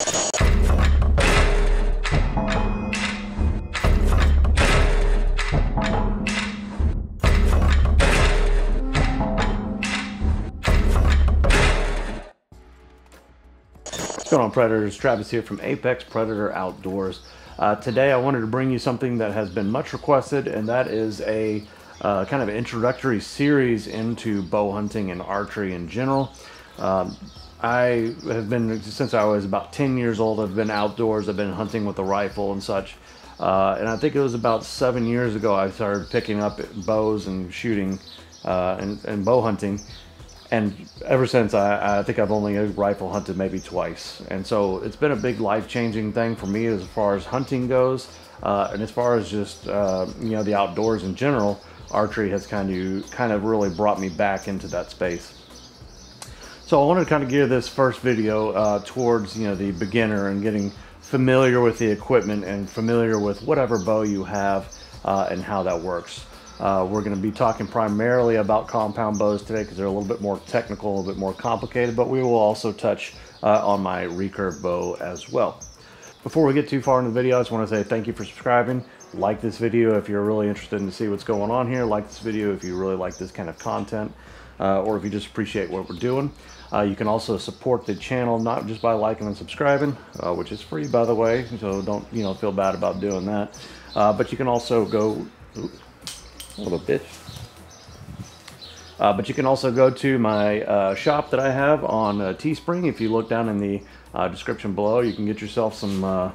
What's going on, Predators? Travis here from Apex Predator Outdoors. Today I wanted to bring you something that has been much requested, and that is a kind of introductory series into bow hunting and archery in general. I have been, since I was about 10 years old, I've been outdoors, I've been hunting with a rifle and such. And I think it was about 7 years ago I started picking up bows and shooting and bow hunting. And ever since, I think I've only rifle hunted maybe twice. And so it's been a big life-changing thing for me as far as hunting goes. And as far as just, the outdoors in general, archery has kind of really brought me back into that space. So I wanted to kind of gear this first video towards, the beginner and getting familiar with the equipment and familiar with whatever bow you have and how that works. We're going to be talking primarily about compound bows today because they're a little bit more technical, a little bit more complicated, but we will also touch on my recurve bow as well. Before we get too far into the video, I just want to say thank you for subscribing. Like this video if you're really interested in to see what's going on here. Like this video if you really like this kind of content, or if you just appreciate what we're doing. You can also support the channel not just by liking and subscribing, which is free, by the way, so don't feel bad about doing that. But you can also go... a little bit. But you can also go to my shop that I have on Teespring. If you look down in the description below, you can get yourself some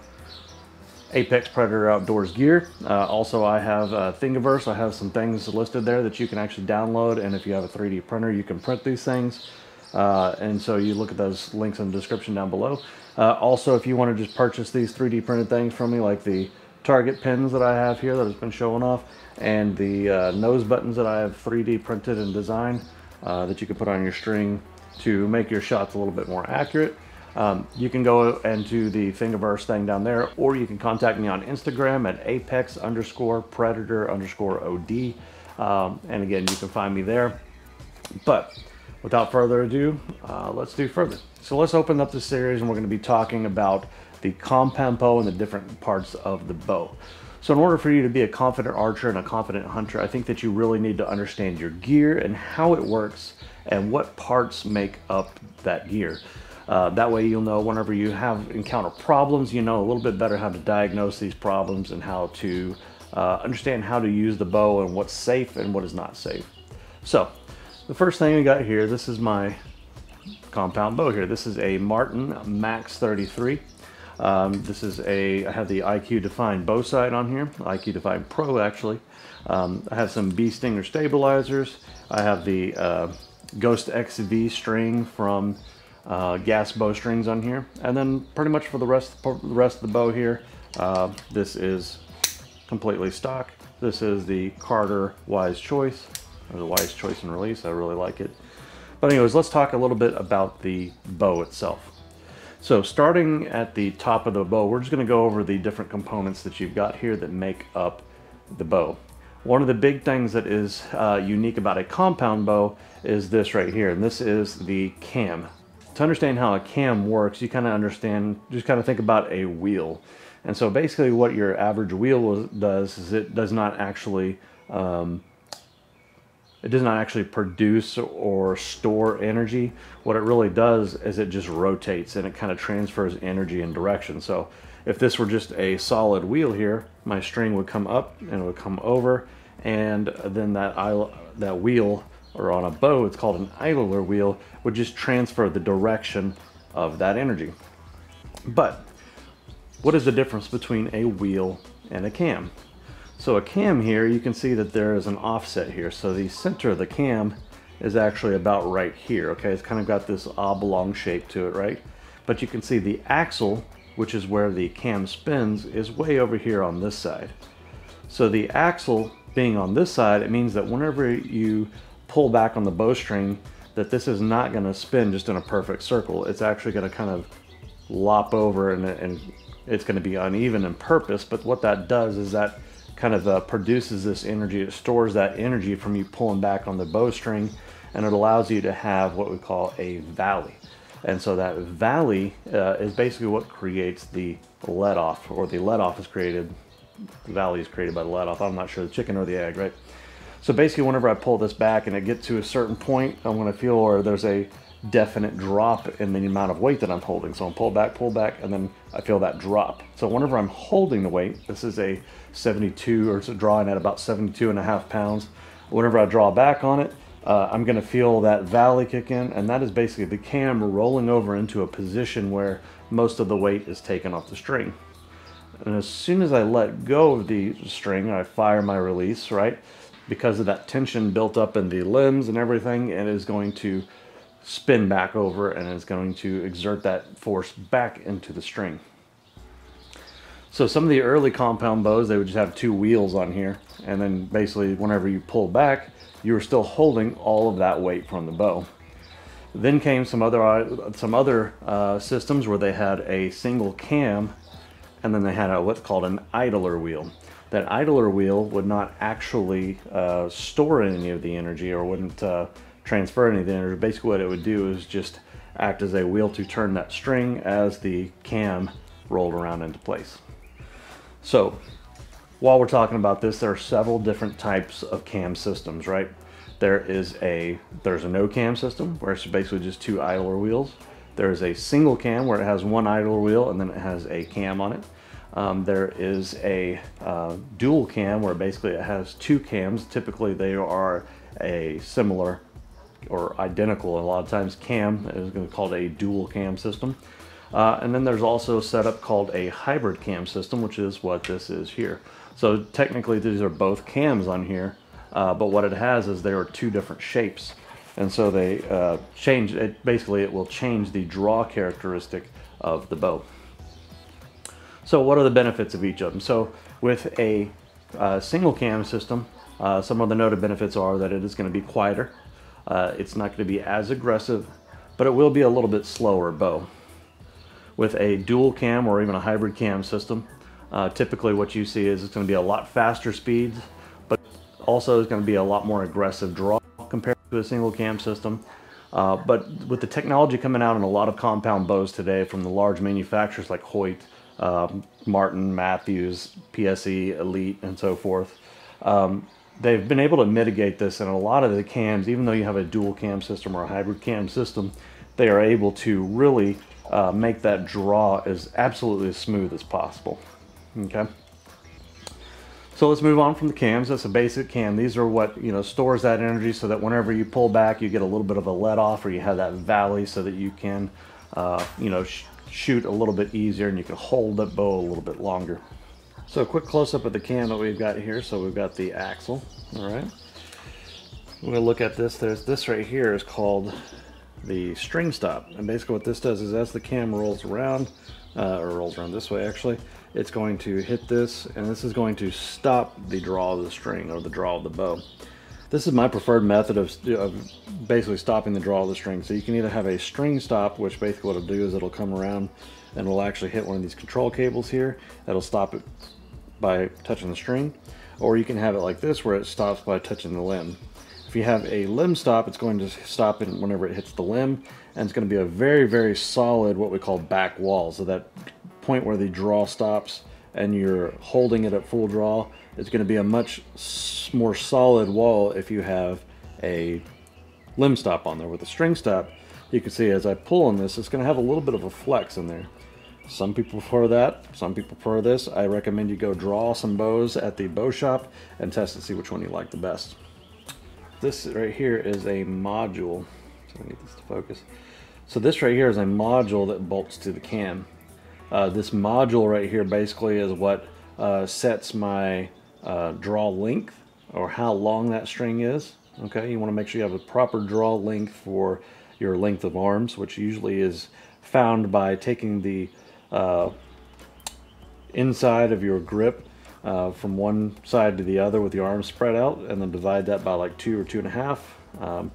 Apex Predator Outdoors gear. Also, I have Thingiverse. I have some things listed there that you can actually download, and if you have a 3D printer, you can print these things. And so you look at those links in the description down below. Also, if you want to just purchase these 3D printed things from me, like the target pins that I have here that has been showing off, and the nose buttons that I have 3D printed and designed that you can put on your string to make your shots a little bit more accurate. You can go into the Thingiverse thing down there, or you can contact me on Instagram at apex_predator_od. And again, you can find me there. But without further ado, let's do further. So let's open up this series, and we're going to be talking about the compound bow and the different parts of the bow. So in order for you to be a confident archer and a confident hunter, I think that you really need to understand your gear and how it works and what parts make up that gear. That way you'll know whenever you encounter problems, you know a little bit better how to diagnose these problems and how to understand how to use the bow and what's safe and what is not safe. So the first thing we got here, this is my compound bow here. This is a Martin Max 33. I have the IQ Define bow sight on here, IQ Define Pro actually. I have some Bee Stinger stabilizers. I have the Ghost XV string from Gas Bow Strings on here. And then pretty much for the rest of the bow here, this is completely stock. This is the Carter Wise Choice, or the Wise Choice and Release. I really like it. But anyways, let's talk a little bit about the bow itself. So starting at the top of the bow, we're just going to go over the different components that you've got here that make up the bow. One of the big things that is unique about a compound bow is this right here, and this is the cam. To understand how a cam works, you kind of think about a wheel. And so basically what your average wheel does is it does not actually produce or store energy. What it really does is it just rotates, and it kind of transfers energy and direction. So if this were just a solid wheel here, my string would come up and it would come over, and then that wheel, or on a bow it's called an idler wheel, would just transfer the direction of that energy. But what is the difference between a wheel and a cam? So a cam here, you can see that there is an offset here. So the center of the cam is actually about right here, okay? It's kind of got this oblong shape to it, right? But you can see the axle, which is where the cam spins, is way over here on this side. So the axle being on this side, it means that whenever you pull back on the bowstring, that this is not going to spin just in a perfect circle. It's actually going to kind of lop over, and it's going to be uneven in purpose. But what that does is that kind of produces this energy. It stores that energy from you pulling back on the bowstring, and it allows you to have what we call a valley. And so that valley is basically what creates the let off, or the let off is created, the valley is created by the let off. I'm not sure, the chicken or the egg, right? So basically whenever I pull this back and it gets to a certain point, I'm going to feel where there's a definite drop in the amount of weight that I'm holding. So I'm pull back, and then I feel that drop. So whenever I'm holding the weight, this is a 72, or it's drawing at about 72.5 pounds. Whenever I draw back on it, I'm going to feel that valley kick in, and that is basically the cam rolling over into a position where most of the weight is taken off the string. And as soon as I let go of the string, I fire my release, right? Because of that tension built up in the limbs and everything, it is going to spin back over and it's going to exert that force back into the string. So some of the early compound bows, they would just have two wheels on here, and then basically whenever you pull back, you were still holding all of that weight from the bow. Then came some other systems where they had a single cam, and then they had what's called an idler wheel. That idler wheel would not actually store any of the energy, or wouldn't transfer any of the energy. Basically what it would do is just act as a wheel to turn that string as the cam rolled around into place. So while we're talking about this, there are several different types of cam systems, right? There's a no cam system where it's basically just two idler wheels. There's a single cam where it has one idler wheel and then it has a cam on it. There is a dual cam where basically it has two cams. Typically they are a similar or identical. A lot of times cam is called a dual cam system. And then there's also a setup called a hybrid cam system, which is what this is here. So technically these are both cams on here, but what it has is there are two different shapes. And so they change it. Basically it will change the draw characteristic of the bow. So what are the benefits of each of them? So with a single cam system, some of the noted benefits are that it is going to be quieter. It's not going to be as aggressive, but it will be a little bit slower bow. With a dual cam or even a hybrid cam system, typically what you see is it's going to be a lot faster speeds, but also it's going to be a lot more aggressive draw compared to a single cam system. But with the technology coming out in a lot of compound bows today from the large manufacturers like Hoyt, Martin, Matthews, PSE, Elite, and so forth, they've been able to mitigate this, and a lot of the cams, even though you have a dual cam system or a hybrid cam system, they are able to really make that draw as absolutely as smooth as possible. Okay. So let's move on from the cams. That's a basic cam. These are what, stores that energy so that whenever you pull back, you get a little bit of a let off, or you have that valley so that you can, shoot a little bit easier and you can hold that bow a little bit longer. So a quick close-up of the cam that we've got here. So we've got the axle. All right. We're gonna look at this. There's this right here is called the string stop, and basically what this does is as the cam rolls around, or rolls around this way actually, it's going to hit this, and this is going to stop the draw of the string, or the draw of the bow. This is my preferred method of basically stopping the draw of the string. So you can either have a string stop, which basically what it'll do is it'll come around and it'll actually hit one of these control cables here. That'll stop it by touching the string, or you can have it like this where it stops by touching the limb. If you have a limb stop, it's going to stop it whenever it hits the limb, and it's going to be a very, very solid, what we call back wall. So that point where the draw stops and you're holding it at full draw, it's going to be a much more solid wall if you have a limb stop on there. With a string stop, you can see as I pull on this, it's going to have a little bit of a flex in there. Some people prefer that, some people prefer this. I recommend you go draw some bows at the bow shop and test to see which one you like the best. This right here is a module. So I need this to focus. So this right here is a module that bolts to the cam. This module right here basically is what sets my draw length, or how long that string is. Okay, you want to make sure you have a proper draw length for your length of arms, which usually is found by taking the inside of your grip from one side to the other with your arms spread out, and then divide that by like 2 or 2.5.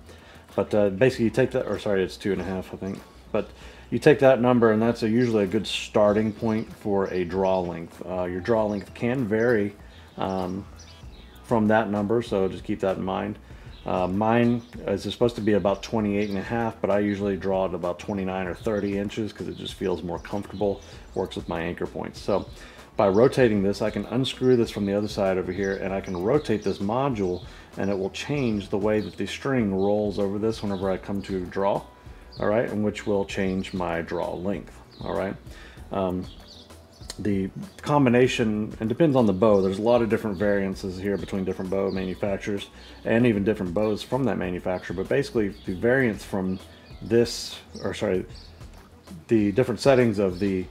But basically you take that, or sorry, it's 2.5 I think. But you take that number, and that's usually a good starting point for a draw length. Your draw length can vary from that number, so just keep that in mind. Mine is supposed to be about 28.5, but I usually draw it about 29 or 30 inches because it just feels more comfortable, works with my anchor points. So by rotating this, I can unscrew this from the other side over here, and I can rotate this module, and it will change the way that the string rolls over this whenever I come to draw, all right, and which will change my draw length, all right. The combination, and depends on the bow, there's a lot of different variances here between different bow manufacturers and even different bows from that manufacturer, but basically the variance from this, or sorry, the different settings of the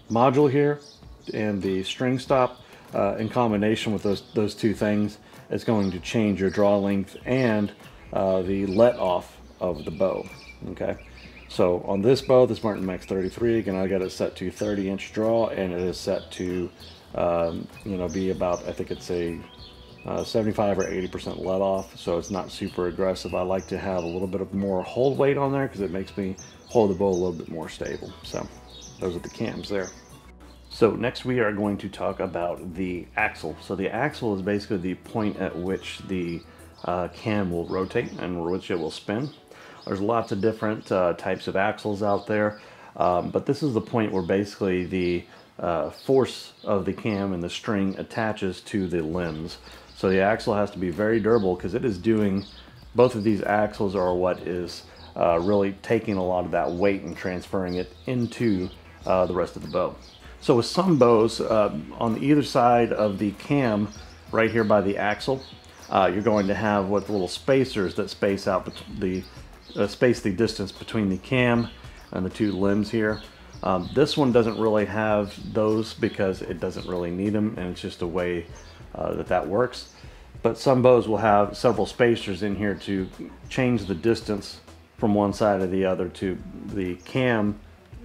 module here and the string stop in combination with those two things is going to change your draw length and the let off of the bow. Okay, so on this bow, this Martin Max 33, again, I got it set to 30-inch draw, and it is set to be about, I think it's a 75 or 80% let off, so it's not super aggressive. I like to have a little bit of more hold weight on there because it makes me hold the bow a little bit more stable. So those are the cams there. So next we are going to talk about the axle. So the axle is basically the point at which the cam will rotate and which it will spin. There's lots of different types of axles out there, but this is the point where basically the force of the cam and the string attaches to the limbs. So the axle has to be very durable because it is doing, both of these axles are what is really taking a lot of that weight and transferring it into the rest of the bow. So with some bows, on either side of the cam, right here by the axle, you're going to have what little spacers that space out the distance between the cam and the two limbs here. This one doesn't really have those because it doesn't really need them, and it's just a way that works. But some bows will have several spacers in here to change the distance from one side to the other to the cam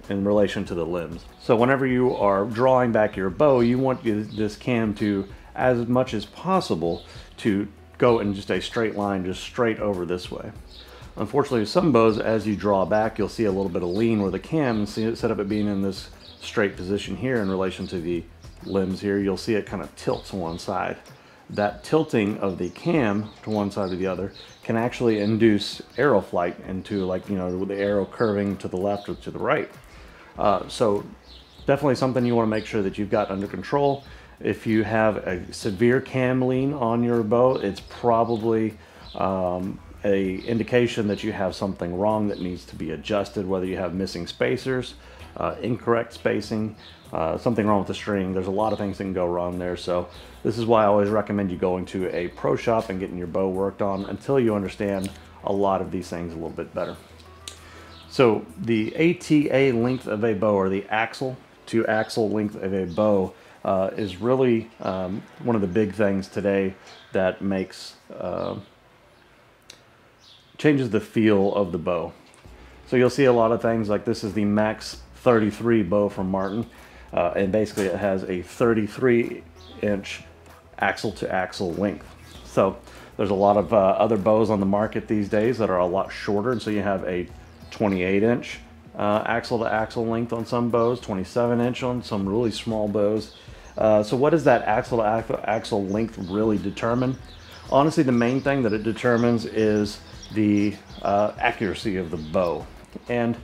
in relation to the limbs. So whenever you are drawing back your bow, you want this cam to, as much as possible, to go in just a straight line, just straight over this way. Unfortunately, with some bows, as you draw back, you'll see a little bit of lean where the cam, instead of it being in this straight position here in relation to the limbs here, you'll see it kind of tilt to one side. That tilting of the cam to one side or the other can actually induce arrow flight into, like, with the arrow curving to the left or to the right. So definitely something you want to make sure that you've got under control. If you have a severe cam lean on your bow, it's probably a indication that you have something wrong that needs to be adjusted, whether you have missing spacers, incorrect spacing, something wrong with the string. There's a lot of things that can go wrong there. So this is why I always recommend you going to a pro shop and getting your bow worked on until you understand a lot of these things a little bit better. So the ATA length of a bow, or the axle to axle length of a bow, is really one of the big things today that makes changes the feel of the bow. So you'll see a lot of things like this is the Max 33 bow from Martin, and basically it has a 33-inch axle to axle length. So there's a lot of other bows on the market these days that are a lot shorter, and so you have a 28-inch axle to axle length on some bows, 27-inch on some really small bows. So what does that axle to axle length really determine? Honestly, the main thing that it determines is the accuracy of the bow. And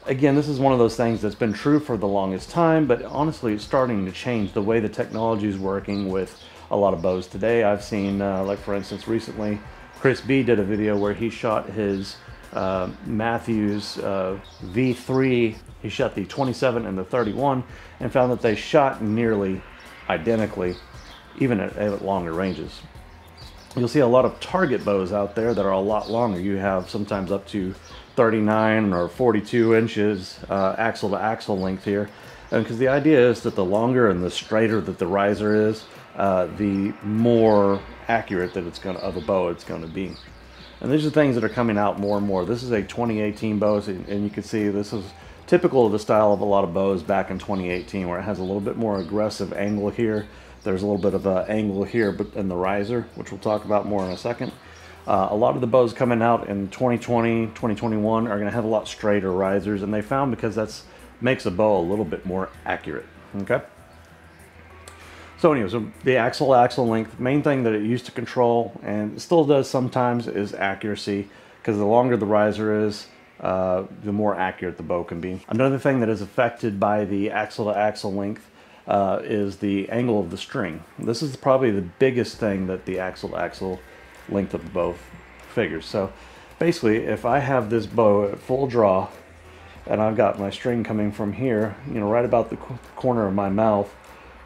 again, this is one of those things that's been true for the longest time, but honestly it's starting to change the way the technology is working with a lot of bows today. I've seen, like for instance, recently Chris B did a video where he shot his Mathews V3. He shot the 27 and the 31 and found that they shot nearly identically, even at longer ranges. You'll see a lot of target bows out there that are a lot longer. You have sometimes up to 39 or 42 inches axle to axle length here, and because the idea is that the longer and the straighter that the riser is, the more accurate that of a bow it's going to be. And these are things that are coming out more and more. This is a 2018 bow, and you can see this is typical of the style of a lot of bows back in 2018, where it has a little bit more aggressive angle here. There's a little bit of an angle here in the riser, which we'll talk about more in a second. A lot of the bows coming out in 2020, 2021 are going to have a lot straighter risers, and they found because that makes a bow a little bit more accurate. Okay. So anyways, so the axle-to-axle length, main thing that it used to control, and it still does sometimes, is accuracy, because the longer the riser is, the more accurate the bow can be. Another thing that is affected by the axle-to-axle length is the angle of the string. This is probably the biggest thing that the axle-to-axle length of the bow figures. So basically, if I have this bow at full draw, and I've got my string coming from here, you know, right about the corner of my mouth,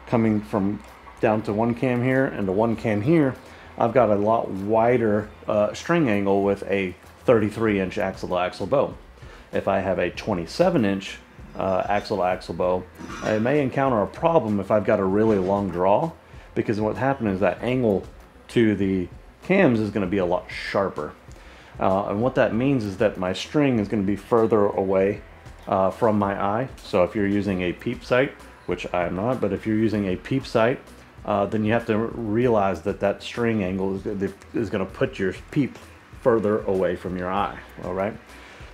coming from down to one cam here and to one cam here, I've got a lot wider string angle with a 33-inch axle-to-axle bow. If I have a 27-inch axle-to-axle bow, I may encounter a problem if I've got a really long draw, because what happens is that angle to the cams is going to be a lot sharper. And what that means is that my string is going to be further away from my eye. So if you're using a peep sight, which I am not, but if you're using a peep sight, then you have to realize that that string angle is going to put your peep further away from your eye. All right.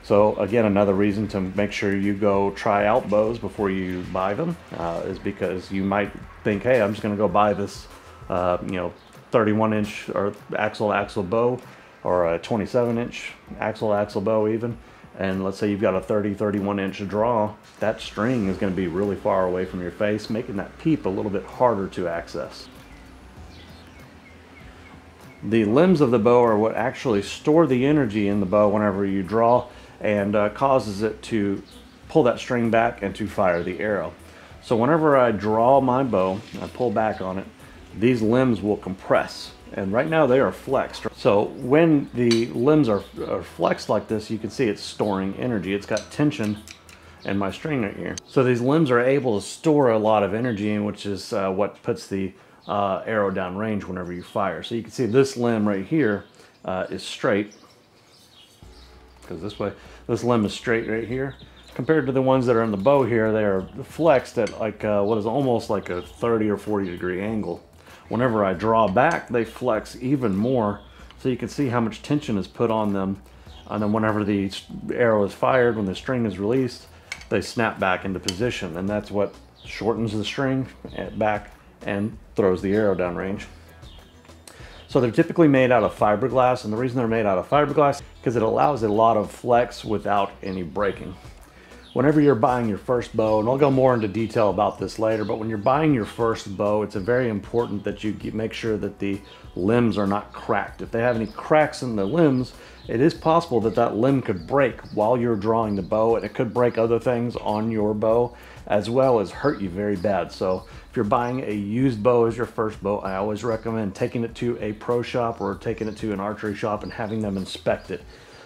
So again, another reason to make sure you go try out bows before you buy them is because you might think, hey, I'm just going to go buy this, 31-inch or axle-to-axle bow, or a 27-inch axle-to-axle bow even. And let's say you've got a 31-inch draw, that string is going to be really far away from your face, making that peep a little bit harder to access. The limbs of the bow are what actually store the energy in the bow whenever you draw, and causes it to pull that string back and to fire the arrow. So whenever I draw my bow, I pull back on it, these limbs will compress. And right now they are flexed. So when the limbs are flexed like this, you can see it's storing energy. It's got tension in my string right here. So these limbs are able to store a lot of energy, which is what puts the arrow down range whenever you fire. So you can see this limb right here is straight, because this limb is straight right here. Compared to the ones that are in the bow here, they are flexed at like what is almost like a 30 or 40 degree angle. Whenever I draw back, they flex even more, so you can see how much tension is put on them. And then whenever the arrow is fired, when the string is released, they snap back into position, and that's what shortens the string back and throws the arrow downrange. So they're typically made out of fiberglass, and the reason they're made out of fiberglass is because it allows a lot of flex without any breaking. Whenever you're buying your first bow, and I'll go more into detail about this later, but when you're buying your first bow, it's very important that you make sure that the limbs are not cracked. If they have any cracks in the limbs, it is possible that that limb could break while you're drawing the bow, and it could break other things on your bow, as well as hurt you very bad. So if you're buying a used bow as your first bow, I always recommend taking it to a pro shop or taking it to an archery shop and having them inspect it.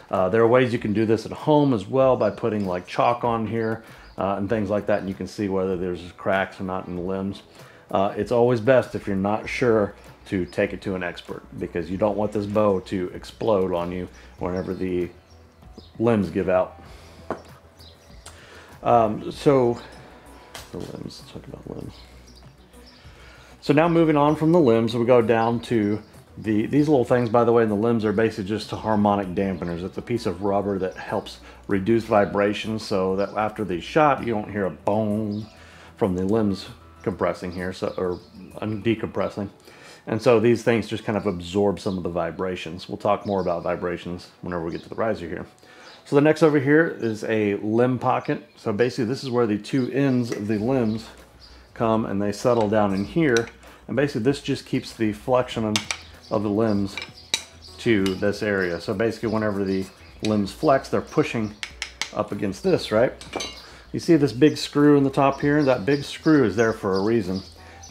There are ways you can do this at home as well, by putting like chalk on here and things like that, and you can see whether there's cracks or not in the limbs. It's always best, if you're not sure, to take it to an expert, because you don't want this bow to explode on you whenever the limbs give out. So the limbs, let's talk about limbs. So now moving on from the limbs, we go down to these little things. By the way, the limbs are basically just harmonic dampeners. It's a piece of rubber that helps reduce vibration, so that after the shot you don't hear a boom from the limbs compressing here, or decompressing. And so these things just kind of absorb some of the vibrations. We'll talk more about vibrations whenever we get to the riser here. So the next over here is a limb pocket. So basically this is where the two ends of the limbs come and they settle down in here. And basically this just keeps the flexion of the limbs to this area. So basically whenever the limbs flex, they're pushing up against this, right? You see this big screw in the top here? That big screw is there for a reason.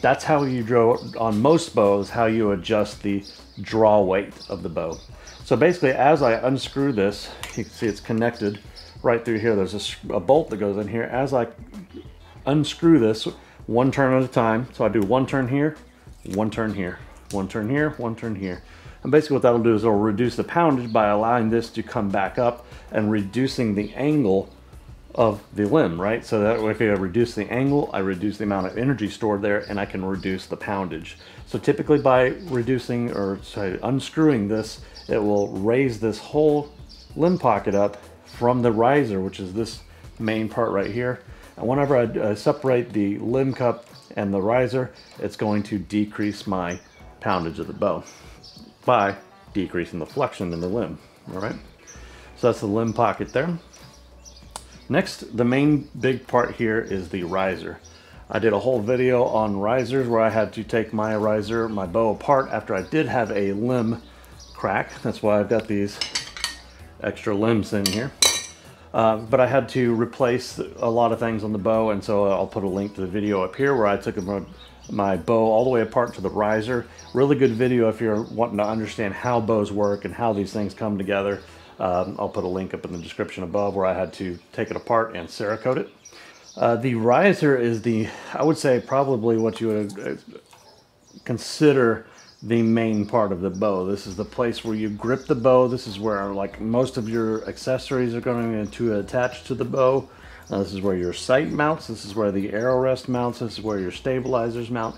That's how you draw, on most bows, how you adjust the draw weight of the bow. So basically as I unscrew this, you can see it's connected right through here. There's a bolt that goes in here. As I unscrew this, one turn at a time. So I do one turn here, one turn here, one turn here, one turn here. And basically what that'll do is it'll reduce the poundage by allowing this to come back up and reducing the angle of the limb, right? So that if I reduce the angle, I reduce the amount of energy stored there, and I can reduce the poundage. So typically by reducing, or sorry, unscrewing this, it will raise this whole limb pocket up from the riser, which is this main part right here. And whenever I separate the limb cup and the riser, it's going to decrease my poundage of the bow by decreasing the flexion in the limb. All right, so that's the limb pocket there. Next, the main big part here is the riser. I did a whole video on risers where I had to take my riser, my bow apart after I did have a limb crack. That's why I've got these extra limbs in here. But I had to replace a lot of things on the bow, and so I'll put a link to the video up here where I took my bow all the way apart to the riser. Really good video if you're wanting to understand how bows work and how these things come together. I'll put a link up in the description above where I had to take it apart and Cerakote it. The riser is I would say probably what you would consider the main part of the bow. This is the place where you grip the bow. This is where like most of your accessories are going to attach to the bow. This is where your sight mounts. This is where the arrow rest mounts. This is where your stabilizers mount.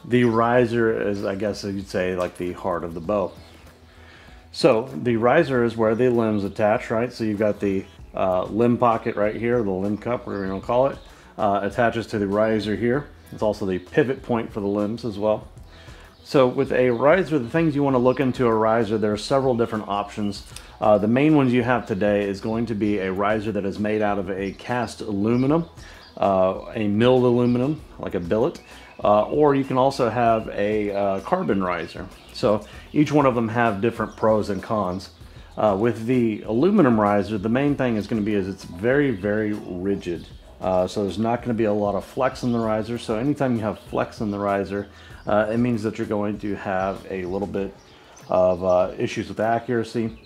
The riser is, I guess you'd say, like the heart of the bow. So the riser is where the limbs attach, right? So you've got the limb pocket right here, the limb cup, whatever you want to call it, attaches to the riser here. It's also the pivot point for the limbs as well. So with a riser, the things you want to look into a riser, there are several different options. The main ones you have today is going to be a riser that is made out of a cast aluminum, a milled aluminum, like a billet, or you can also have a carbon riser. So each one of them have different pros and cons. With the aluminum riser, the main thing is going to be it's very, very rigid. So there's not going to be a lot of flex in the riser. So anytime you have flex in the riser, it means that you're going to have a little bit of issues with accuracy.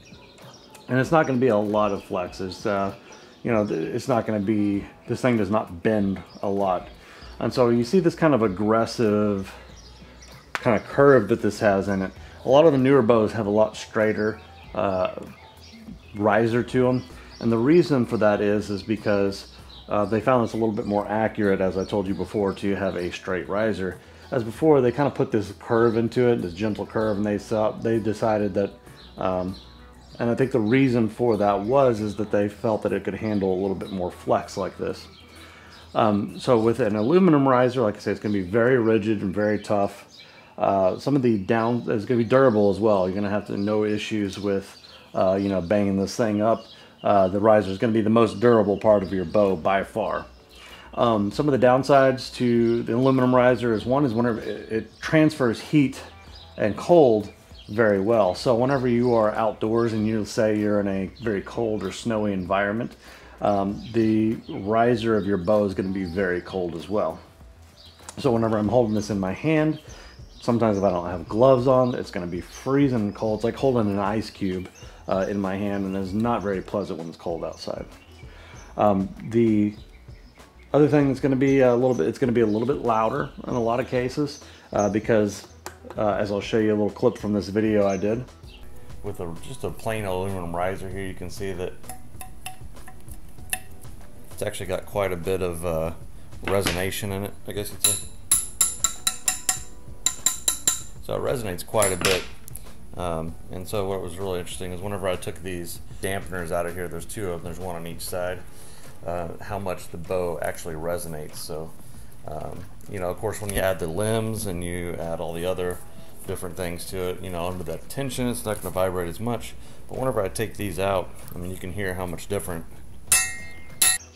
And it's not going to be a lot of flex. It's, you know, it's not going to be, this thing does not bend a lot. And so you see this kind of aggressive kind of curve that this has in it. A lot of the newer bows have a lot straighter riser to them. And the reason for that is because they found it's a little bit more accurate, as I told you before, to have a straight riser. As before, they kind of put this curve into it, this gentle curve, and they decided that, and I think the reason for that is that they felt that it could handle a little bit more flex like this. So with an aluminum riser, like I say, it's going to be very rigid and very tough. Some of the it's going to be durable as well. You're going to have no issues with, you know, banging this thing up. The riser is going to be the most durable part of your bow by far. Some of the downsides to the aluminum riser is whenever it transfers heat and cold very well. So whenever you are outdoors and you say you're in a very cold or snowy environment, the riser of your bow is going to be very cold as well. So whenever I'm holding this in my hand, sometimes if I don't have gloves on, it's going to be freezing cold. It's like holding an ice cube in my hand, and it's not very pleasant when it's cold outside. The other thing that's going to be it's going to be a little bit louder in a lot of cases because, as I'll show you a little clip from this video I did. With just a plain aluminum riser here, you can see that it's actually got quite a bit of resonation in it, I guess you'd say. So it resonates quite a bit. And so what was really interesting is whenever I took these dampeners out of here, there's two of them, there's one on each side, how much the bow actually resonates. So, you know, of course, when you add the limbs and you add all the other different things to it, you know, under that tension, it's not going to vibrate as much. But whenever I take these out, I mean, you can hear how much different.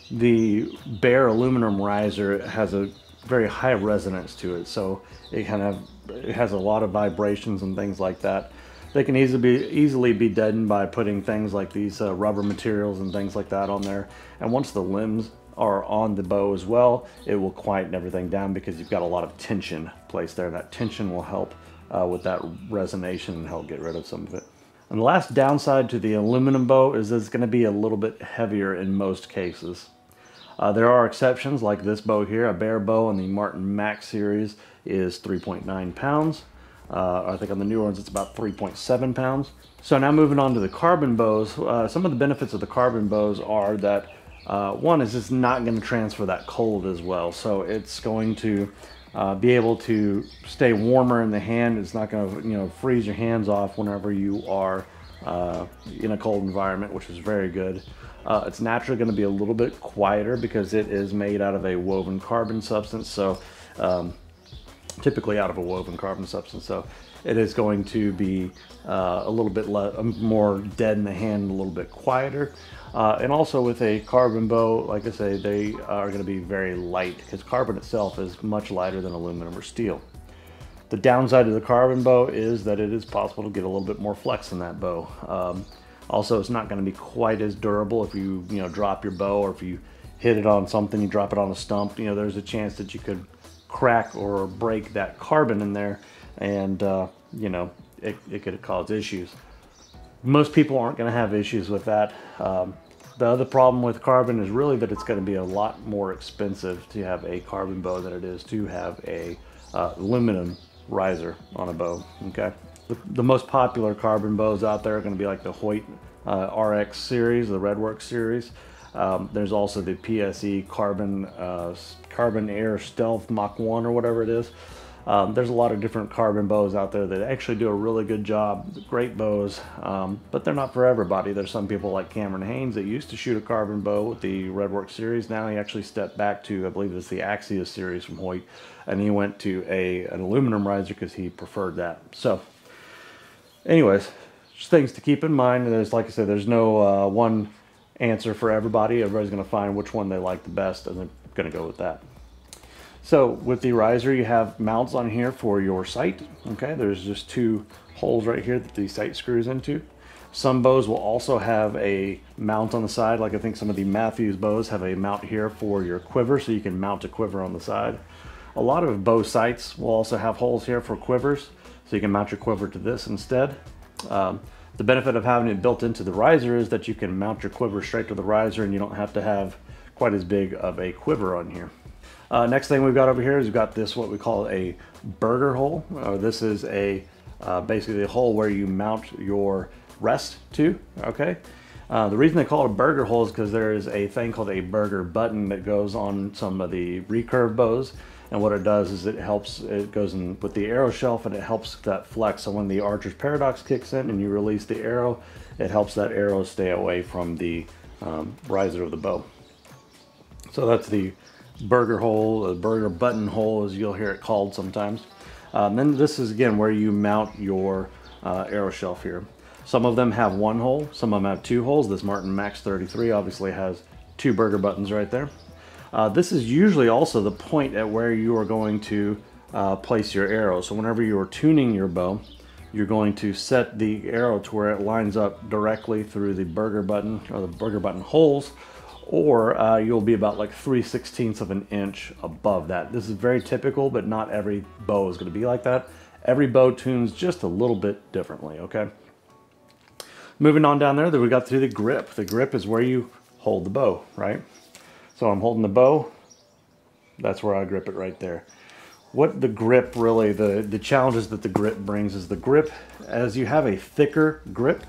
The bare aluminum riser has a very high resonance to it, so it has a lot of vibrations and things like that. They can easily be deadened by putting things like these rubber materials and things like that on there. And once the limbs are on the bow as well, it will quieten everything down because you've got a lot of tension placed there. That tension will help with that resonation and help get rid of some of it. And the last downside to the aluminum bow is that it's going to be a little bit heavier in most cases. There are exceptions like this bow here. A bare bow in the Martin Max series is 3.9 pounds. I think on the newer ones it's about 3.7 pounds. So now moving on to the carbon bows, some of the benefits of the carbon bows are that one is it's not going to transfer that cold as well. So it's going to be able to stay warmer in the hand. It's not going to, you know, freeze your hands off whenever you are in a cold environment, which is very good. It's naturally going to be a little bit quieter because it is made out of a woven carbon substance, so typically out of a woven carbon substance, so it is going to be a little bit more dead in the hand, a little bit quieter. And also with a carbon bow, like I say, they are going to be very light because carbon itself is much lighter than aluminum or steel. The downside of the carbon bow is that it is possible to get a little bit more flex in that bow. Also, it's not going to be quite as durable if you drop your bow, or if you hit it on something, you drop it on a stump. There's a chance that you could crack or break that carbon in there, and it could cause issues. Most people aren't going to have issues with that. The other problem with carbon is really that it's going to be a lot more expensive to have a carbon bow than it is to have a aluminum riser on a bow. Okay, the most popular carbon bows out there are going to be like the Hoyt RX series, the Redworks series. There's also the PSE Carbon Air Stealth Mach 1 or whatever it is. There's a lot of different carbon bows out there that actually do a really good job, great bows, but they're not for everybody. There's some people like Cameron Haynes that used to shoot a carbon bow with the Redworks series. Now he actually stepped back to, I believe it's the Axios series from Hoyt, and he went to an aluminum riser because he preferred that. So anyways, just things to keep in mind. And there's, like I said, there's no one answer for everybody. Everybody's going to find which one they like the best, and they're going to go with that. So with the riser, you have mounts on here for your sight. Okay, there's just two holes right here that the sight screws into. Some bows will also have a mount on the side, like I think some of the Matthews bows have a mount here for your quiver, so you can mount a quiver on the side. A lot of bow sights will also have holes here for quivers, so you can mount your quiver to this instead. The benefit of having it built into the riser is that you can mount your quiver straight to the riser, and you don't have to have quite as big of a quiver on here. Next thing we've got over here is we've got this, what we call a burger hole. This is basically a hole where you mount your rest to. Okay. The reason they call it a burger hole is because there is a thing called a burger button that goes on some of the recurve bows, and what it does is it goes in with the arrow shelf, and it helps that flex. So when the Archer's Paradox kicks in and you release the arrow, it helps that arrow stay away from the riser of the bow. So that's the burger hole, a burger button hole, as you'll hear it called sometimes. Then this is again where you mount your arrow shelf here. Some of them have one hole, some of them have two holes. This Martin Max 33 obviously has two burger buttons right there. This is usually also the point at where you are going to place your arrow. So whenever you are tuning your bow, you're going to set the arrow to where it lines up directly through the burger button, or the burger button holes, or you'll be about like 3/16 of an inch above that. This is very typical, but not every bow is going to be like that. Every bow tunes just a little bit differently, okay? Moving on down there, we got through the grip. The grip is where you hold the bow, right? So I'm holding the bow, that's where I grip it right there. What the grip really, the challenges that the grip brings is the grip, as you have a thicker grip,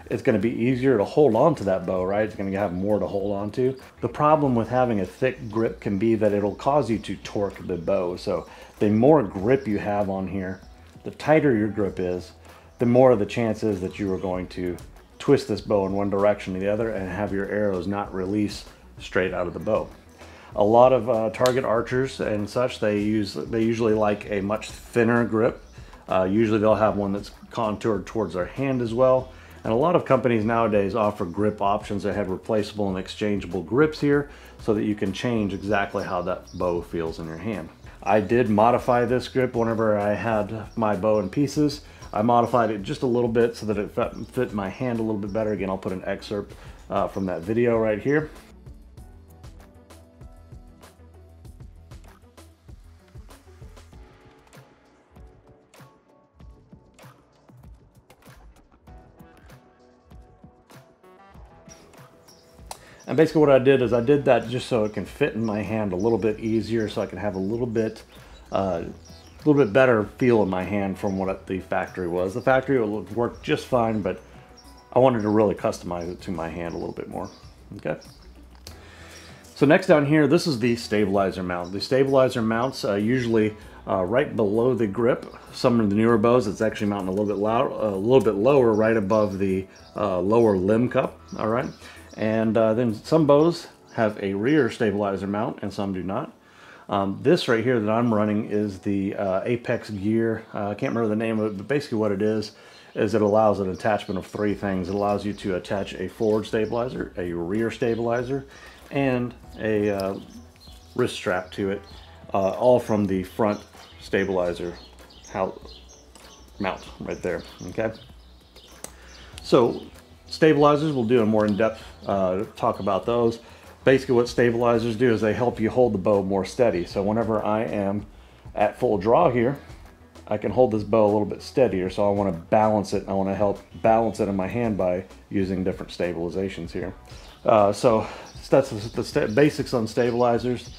it's going to be easier to hold on to that bow, right? It's going to have more to hold on to. The problem with having a thick grip can be that it'll cause you to torque the bow. So the more grip you have on here, the tighter your grip is, the more the chance is that you are going to twist this bow in one direction or the other and have your arrows not release straight out of the bow. A lot of target archers and such, they usually like a much thinner grip. Usually they'll have one that's contoured towards their hand as well. And a lot of companies nowadays offer grip options that have replaceable and exchangeable grips here so that you can change exactly how that bow feels in your hand. I did modify this grip whenever I had my bow in pieces. I modified it just a little bit so that it fit my hand a little bit better. Again, I'll put an excerpt from that video right here. And basically what I did is I did that just so it can fit in my hand a little bit easier, so I can have a little bit better feel in my hand from what the factory was. The factory worked just fine, but I wanted to really customize it to my hand a little bit more. Okay. So next down here, this is the stabilizer mount. The stabilizer mounts usually right below the grip. Some of the newer bows, it's actually mounted a little bit lower, right above the lower limb cup. All right, and then some bows have a rear stabilizer mount, and some do not. This right here that I'm running is the Apex Gear. I can't remember the name of it, but basically what it is it allows an attachment of 3 things. It allows you to attach a forward stabilizer, a rear stabilizer, and a wrist strap to it, all from the front stabilizer mount right there. Okay, so stabilizers, we'll do a more in-depth talk about those. Basically what stabilizers do is they help you hold the bow more steady. So whenever I am at full draw here, I can hold this bow a little bit steadier. So I want to balance it. I want to help balance it in my hand by using different stabilizations here. So that's the basics on stabilizers.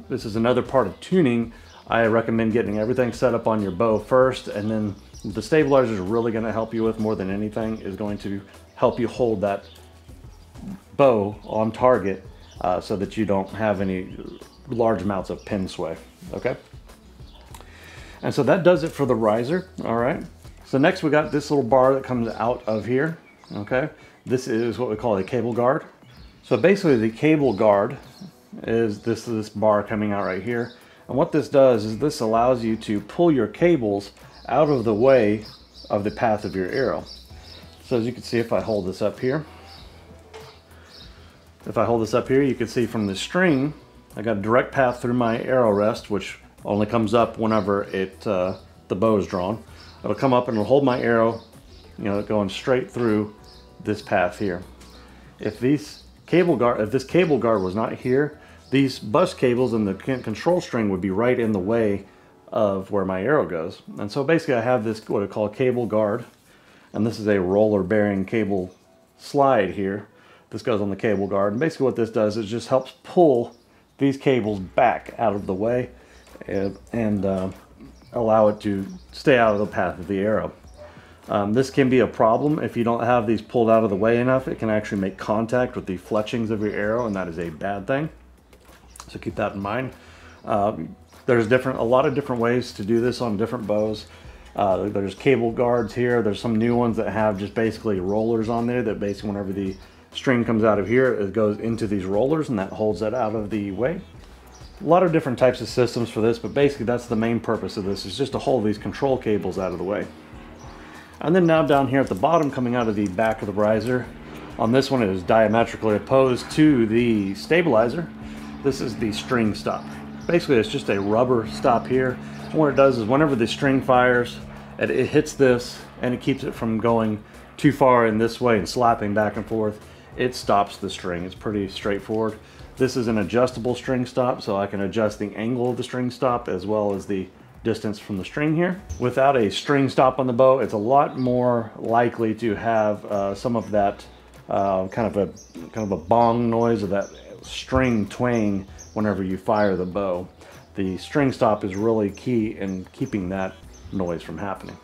This is another part of tuning. I recommend getting everything set up on your bow first, and then the stabilizers are really going to help you with more than anything is going to help you hold that bow on target so that you don't have any large amounts of pin sway. Okay, and so that does it for the riser. All right, so next we got this little bar that comes out of here. Okay, this is what we call a cable guard. So basically the cable guard is this bar coming out right here, and what this does is this allows you to pull your cables out of the way of the path of your arrow. So as you can see, if I hold this up here, you can see from the string, I got a direct path through my arrow rest, which only comes up whenever the bow is drawn. It'll come up and it'll hold my arrow, going straight through this path here. If this cable guard was not here, these bus cables and the control string would be right in the way of where my arrow goes. And so basically I have this, what I call a cable guard, and this is a roller bearing cable slide here. This goes on the cable guard, and basically what this does is just helps pull these cables back out of the way and allow it to stay out of the path of the arrow. This can be a problem if you don't have these pulled out of the way enough. It can actually make contact with the fletchings of your arrow, and that is a bad thing. So keep that in mind. There's a lot of different ways to do this on different bows. There's cable guards here. There's some new ones that have just basically rollers on there that basically whenever the string comes out of here, it goes into these rollers and that holds that out of the way. A lot of different types of systems for this, but basically that's the main purpose of this, is just to hold these control cables out of the way. And then now down here at the bottom, coming out of the back of the riser, on this one it is diametrically opposed to the stabilizer. This is the string stop. Basically it's just a rubber stop here. And what it does is whenever the string fires, it hits this and it keeps it from going too far in this way and slapping back and forth. It stops the string. It's pretty straightforward. This is an adjustable string stop, so I can adjust the angle of the string stop as well as the distance from the string here. Without a string stop on the bow, it's a lot more likely to have some of that kind of a bong noise, or that string twang whenever you fire the bow. The string stop is really key in keeping that noise from happening.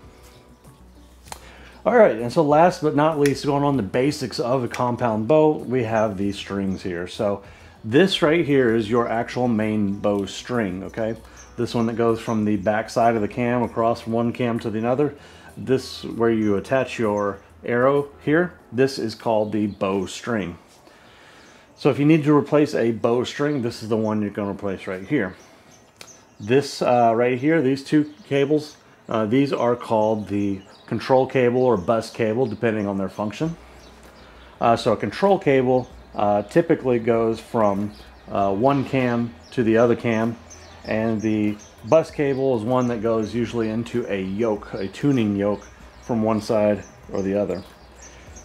All right, and so last but not least, going on the basics of a compound bow, we have these strings here. So this right here is your actual main bow string, okay? This one that goes from the back side of the cam across from one cam to the other. This, where you attach your arrow here, this is called the bow string. So if you need to replace a bow string, this is the one you're going to replace right here. This right here, these two cables, these are called the control cable or bus cable, depending on their function. So a control cable typically goes from one cam to the other cam, and the bus cable is one that goes usually into a yoke, a tuning yoke, from one side or the other.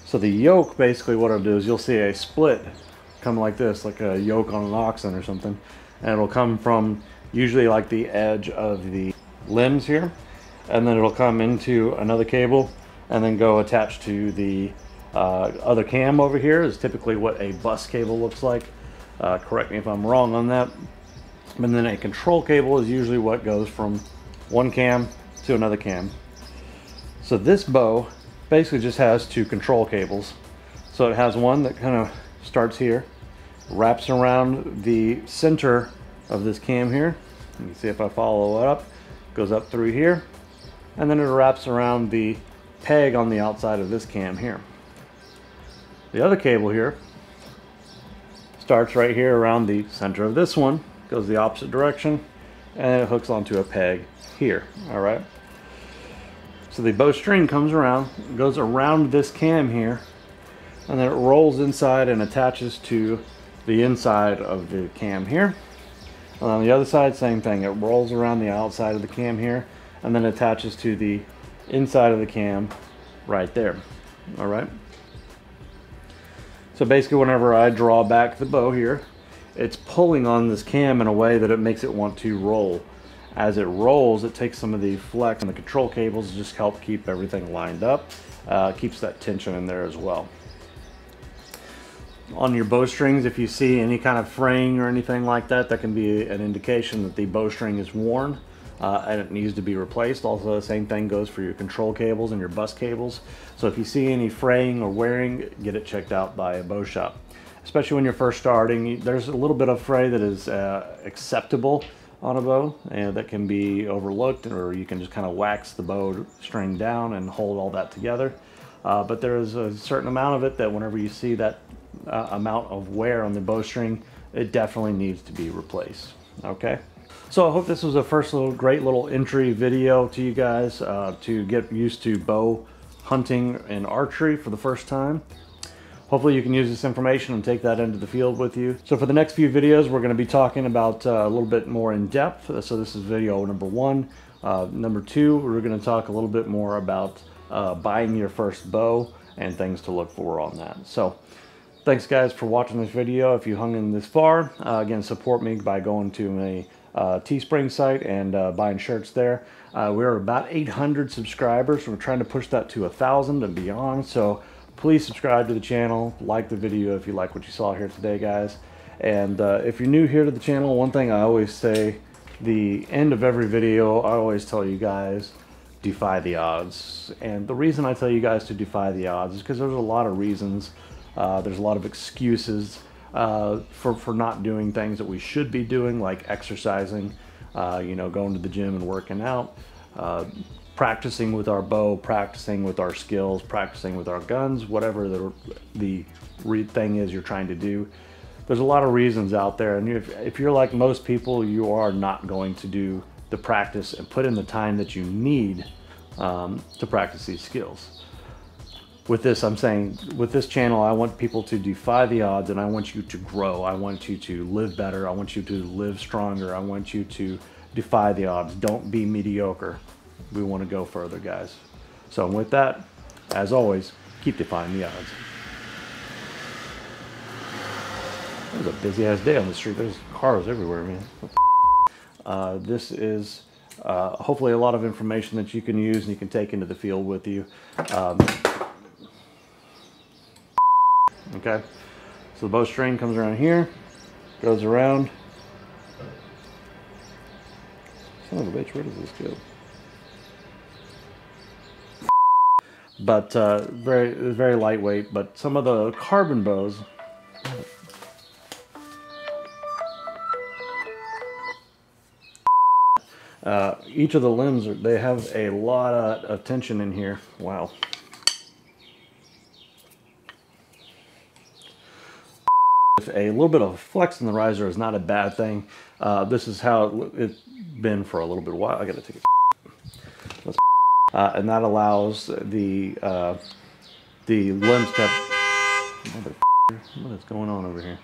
So the yoke, basically what it'll do is you'll see a split come like this, like a yoke on an oxen or something, and it'll come from usually like the edge of the limbs here, and then it'll come into another cable and then go attached to the other cam over here. Is typically what a bus cable looks like. Correct me if I'm wrong on that. And then a control cable is usually what goes from one cam to another cam. So this bow basically just has two control cables. So it has one that kind of starts here, wraps around the center of this cam here. You can see if I follow it up, goes up through here, and then it wraps around the peg on the outside of this cam here. The other cable here starts right here around the center of this one, goes the opposite direction, and it hooks onto a peg here. All right. So the bowstring comes around, goes around this cam here, and then it rolls inside and attaches to the inside of the cam here. And on the other side, same thing. It rolls around the outside of the cam here, and then attaches to the inside of the cam right there. All right. So basically, whenever I draw back the bow here, it's pulling on this cam in a way that it makes it want to roll. As it rolls, it takes some of the flex and the control cables to just help keep everything lined up. Keeps that tension in there as well. On your bowstrings, if you see any kind of fraying or anything like that, that can be an indication that the bowstring is worn and it needs to be replaced. Also, the same thing goes for your control cables and your bus cables. So if you see any fraying or wearing, get it checked out by a bow shop. Especially when you're first starting, there's a little bit of fray that is acceptable on a bow, and that can be overlooked, or you can just kind of wax the bow string down and hold all that together. But there is a certain amount of it that whenever you see that amount of wear on the bowstring, it definitely needs to be replaced. Okay, so I hope this was a great little entry video to you guys to get used to bow hunting and archery for the first time. Hopefully you can use this information and take that into the field with you. So for the next few videos, we're going to be talking about a little bit more in depth. So this is video number 1. Number 2, we're going to talk a little bit more about buying your first bow and things to look for on that. So thanks guys for watching this video. If you hung in this far, again, support me by going to my Teespring site and buying shirts there. We're about 800 subscribers. So we're trying to push that to 1,000 and beyond. So please subscribe to the channel, like the video if you like what you saw here today, guys. And if you're new here to the channel, one thing I always say, the end of every video, I always tell you guys, defy the odds. And the reason I tell you guys to defy the odds is because there's a lot of reasons. There's a lot of excuses for not doing things that we should be doing, like exercising, you know, going to the gym and working out, practicing with our bow, practicing with our skills, practicing with our guns, whatever the thing is you're trying to do. There's a lot of reasons out there, and if you're like most people, you are not going to do the practice and put in the time that you need to practice these skills. With this, I'm saying, with this channel, I want people to defy the odds, and I want you to grow. I want you to live better. I want you to live stronger. I want you to defy the odds. Don't be mediocre. We want to go further, guys. So with that, as always, keep defying the odds. It was a busy ass day on the street. There's cars everywhere, man. This is hopefully a lot of information that you can use and you can take into the field with you. Okay, so the bowstring comes around here, goes around. Son of a bitch, where does this go? But very lightweight. But some of the carbon bows, each of the limbs, they have a lot of tension in here. Wow. A little bit of flex in the riser is not a bad thing. This is how it's been for a little bit while. I gotta take it. And that allows the limbs to have... What is going on over here?